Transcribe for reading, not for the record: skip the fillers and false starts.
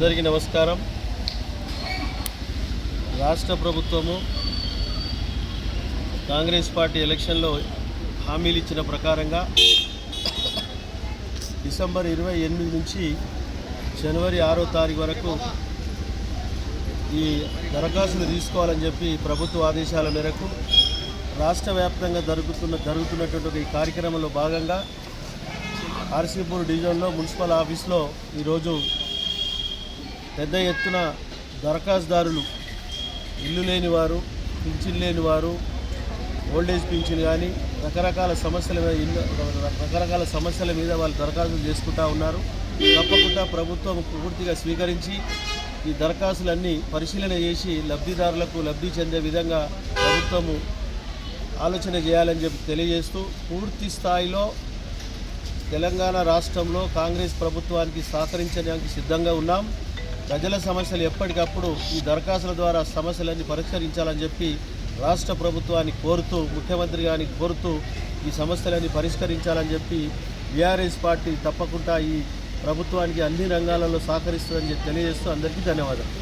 అందరికీ నమస్కారం. రాష్ట్ర ప్రభుత్వము కాంగ్రెస్ పార్టీ ఎలక్షన్లో హామీలు ఇచ్చిన ప్రకారంగా డిసెంబర్ 28 నుంచి జనవరి 6వ తారీఖు వరకు ఈ దరఖాస్తులు తీసుకోవాలని చెప్పి ప్రభుత్వ ఆదేశాల మేరకు రాష్ట్ర వ్యాప్తంగా జరుగుతున్నటువంటి ఈ కార్యక్రమంలో భాగంగా ఆర్సీపూర్ డివిజన్లో మున్సిపల్ ఆఫీస్లో ఈరోజు పెద్ద ఎత్తున దరఖాస్తుదారులు, ఇల్లు లేని వారు, పింఛన్ లేని వారు, ఓల్డేజ్ పింఛన్ కానీ రకరకాల సమస్యల మీద వాళ్ళు దరఖాస్తులు చేసుకుంటూ ఉన్నారు. తప్పకుండా ప్రభుత్వం పూర్తిగా స్వీకరించి ఈ దరఖాస్తులన్నీ పరిశీలన చేసి లబ్ధిదారులకు లబ్ధి చెందే విధంగా ప్రభుత్వము ఆలోచన చేయాలని చెప్పి తెలియజేస్తూ, పూర్తి స్థాయిలో తెలంగాణ రాష్ట్రంలో కాంగ్రెస్ ప్రభుత్వానికి సహకరించడానికి సిద్ధంగా ఉన్నాం. ప్రజల సమస్యలు ఎప్పటికప్పుడు ఈ దరఖాస్తుల ద్వారా సమస్యలన్నీ పరిష్కరించాలని చెప్పి రాష్ట్ర ప్రభుత్వాన్ని కోరుతూ, ముఖ్యమంత్రి గారిని కోరుతూ ఈ సమస్యలన్నీ పరిష్కరించాలని చెప్పి బీఆర్ఎస్ పార్టీ తప్పకుండా ఈ ప్రభుత్వానికి అన్ని రంగాలలో సహకరిస్తుందని తెలియజేస్తూ అందరికీ ధన్యవాదాలు.